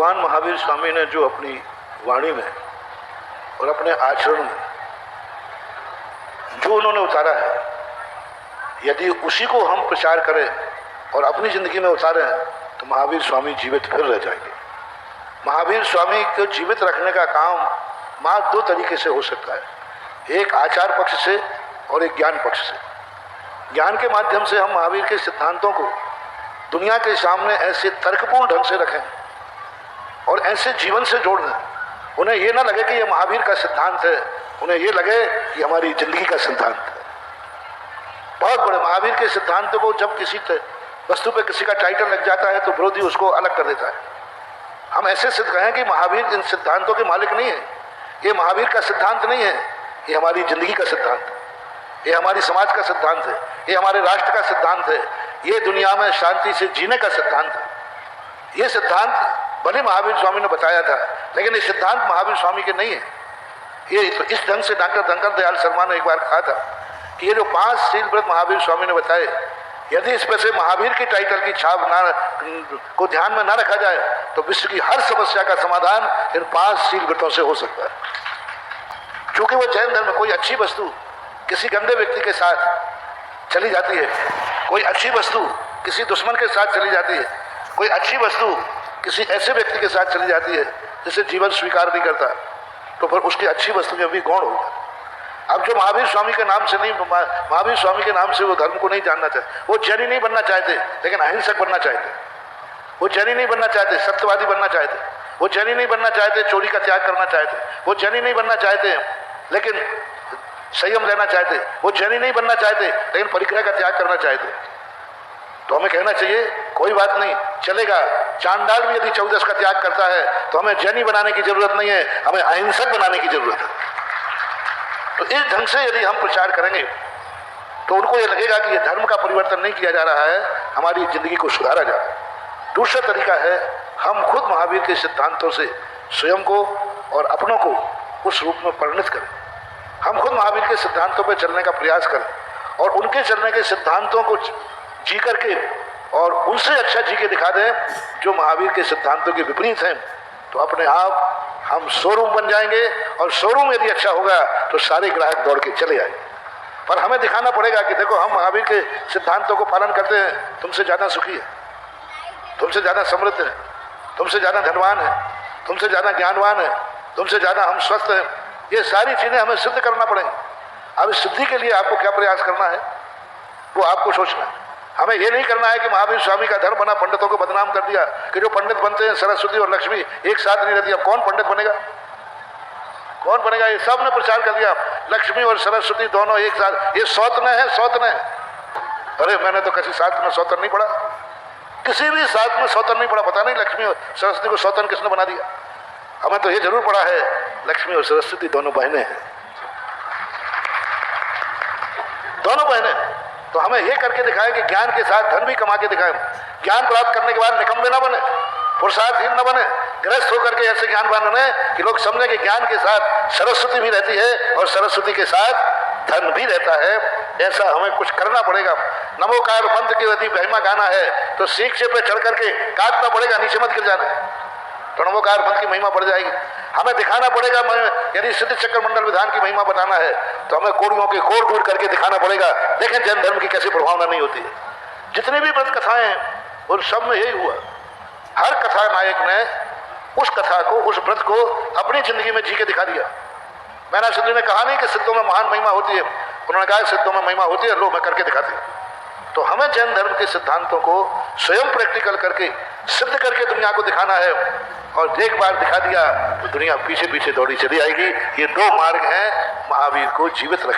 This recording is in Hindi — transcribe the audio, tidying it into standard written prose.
भगवान महावीर स्वामी ने जो अपनी वाणी में और अपने आचरण में जो उन्होंने उतारा है, यदि उसी को हम प्रचार करें और अपनी जिंदगी में उतारें तो महावीर स्वामी जीवित फिर रह जाएंगे। महावीर स्वामी को जीवित रखने का काम मात्र दो तरीके से हो सकता है, एक आचार पक्ष से और एक ज्ञान पक्ष से। ज्ञान के माध्यम से हम महावीर के सिद्धांतों को दुनिया के सामने ऐसे तर्कपूर्ण ढंग से रखें और ऐसे जीवन से जोड़ दें, उन्हें ये ना लगे कि ये महावीर का सिद्धांत है, उन्हें ये लगे कि हमारी जिंदगी का सिद्धांत है। बहुत बड़े महावीर के सिद्धांतों को जब किसी वस्तु पे किसी का टाइटल लग जाता है तो विरोधी उसको अलग कर देता है। हम ऐसे सिद्ध कहें कि महावीर इन सिद्धांतों के मालिक नहीं है, ये महावीर का सिद्धांत नहीं है, ये हमारी जिंदगी का सिद्धांत है, ये हमारी समाज का सिद्धांत है, ये हमारे राष्ट्र का सिद्धांत है, ये दुनिया में शांति से जीने का सिद्धांत है। ये सिद्धांत भले महावीर स्वामी ने बताया था, लेकिन ये सिद्धांत महावीर स्वामी के नहीं है। ये इस ढंग से डॉक्टर धनकर दयाल शर्मा ने एक बार कहा था कि ये जो 5 शील व्रत महावीर स्वामी ने बताए, यदि इस पर से महावीर की टाइटल की छाप को ध्यान में न रखा जाए तो विश्व की हर समस्या का समाधान इन 5 शील व्रतों से हो सकता है। क्योंकि वो जैन धर्म में कोई अच्छी वस्तु किसी गंदे व्यक्ति के साथ चली जाती है, कोई अच्छी वस्तु किसी दुश्मन के साथ चली जाती है, कोई अच्छी वस्तु किसी ऐसे व्यक्ति के साथ चली जाती है जिसे जीवन स्वीकार नहीं करता, तो फिर उसकी अच्छी वस्तु में भी गौण होगा। अब जो महावीर स्वामी के नाम से नहीं, महावीर स्वामी के नाम से वो धर्म को नहीं जानना चाहते, वो जैनी नहीं बनना चाहते लेकिन अहिंसक बनना चाहते, वो जैनी नहीं बनना चाहते सत्यवादी बनना चाहते, वो जैनी नहीं बनना चाहते चोरी का त्याग करना चाहते, वो जैनी नहीं बनना चाहते लेकिन संयम लेना चाहते, वो जैनी नहीं बनना चाहते लेकिन परिक्रय का त्याग करना चाहते। तो हमें कहना चाहिए कोई बात नहीं, चलेगा, चांडाल भी यदि 14 का त्याग करता है तो हमें जैनी बनाने की जरूरत नहीं है, हमें अहिंसक बनाने की जरूरत है। तो इस ढंग से यदि हम प्रचार करेंगे तो उनको ये लगेगा कि ये धर्म का परिवर्तन नहीं किया जा रहा है, हमारी जिंदगी को सुधारा जा रहा है। दूसरा तरीका है हम खुद महावीर के सिद्धांतों से स्वयं को और अपनों को उस रूप में परिणत करें। हम खुद महावीर के सिद्धांतों पर चलने का प्रयास करें और उनके चलने के सिद्धांतों को जी करके और उनसे अच्छा जी के दिखा दें जो महावीर के सिद्धांतों के विपरीत हैं, तो अपने आप हम शोरूम बन जाएंगे और शोरूम यदि अच्छा होगा तो सारे ग्राहक दौड़ के चले आएंगे। पर हमें दिखाना पड़ेगा कि देखो हम महावीर के सिद्धांतों को पालन करते हैं, तुमसे ज़्यादा सुखी है, तुमसे ज़्यादा समृद्ध है, तुमसे ज़्यादा धनवान है, तुमसे ज़्यादा ज्ञानवान है, तुमसे ज़्यादा हम स्वस्थ हैं। ये सारी चीज़ें हमें सिद्ध करना पड़ेंगी। अब इस सिद्धि के लिए आपको क्या प्रयास करना है वो आपको सोचना है। हमें ये नहीं करना है कि महावीर स्वामी का धर्म बना, पंडितों को बदनाम कर दिया कि जो पंडित बनते हैं सरस्वती और लक्ष्मी एक साथ नहीं रहती। अब कौन पंडित बनेगा, कौन बनेगा? ये सब ने प्रचार कर दिया लक्ष्मी और सरस्वती दोनों एक साथ, ये सौतन है, सौतन है। अरे मैंने तो किसी शास्त्र में सौतन नहीं पढ़ा, किसी भी शास्त्र में सौतन नहीं पढ़ा, पता नहीं लक्ष्मी और सरस्वती को सौतन किसने बना दिया। हमें तो ये जरूर पढ़ा है लक्ष्मी और सरस्वती दोनों बहनें हैं, दोनों बहनें। तो हमें ये करके दिखाएं कि ज्ञान के साथ धन भी कमा के दिखाएं। ज्ञान प्राप्त करने के बाद निकम्मे न बने, पुरुषार्थहीन न बने, गृहस्थ होकर के ऐसे ज्ञानवान बने कि लोग समझे कि ज्ञान के साथ सरस्वती भी रहती है और सरस्वती के साथ धन भी रहता है। ऐसा हमें कुछ करना पड़ेगा। नमोकार मंत्र की यदि महिमा गाना है तो शीशे पे चढ़ करके काटना पड़ेगा, नीचे मत गिर जाना, तो नमोकार मंत्र की महिमा बढ़ जाएगी। हमें दिखाना पड़ेगा, यदि सिद्ध चक्र मंडल विधान की महिमा बताना है तो हमें कोड़ियों के कोड़ दूर करके दिखाना पड़ेगा। देखें जैन धर्म की कैसी प्रभावना नहीं होती है। जितनी भी व्रत कथाएं हैं उन सब में यही हुआ, हर कथा नायक ने उस कथा को, उस व्रत को अपनी जिंदगी में जी के दिखा दिया। मैंने सिद्धू ने कहा नहीं कि सिद्धों में महान महिमा होती है, उन्होंने कहा सिद्धों में महिमा होती है, लो मैं करके दिखाती हूँ। तो हमें जैन धर्म के सिद्धांतों को स्वयं प्रैक्टिकल करके सिद्ध करके दुनिया को दिखाना है, और एक बार दिखा दिया तो दुनिया पीछे पीछे दौड़ी चली आएगी। ये 2 मार्ग हैं महावीर को जीवित रखने।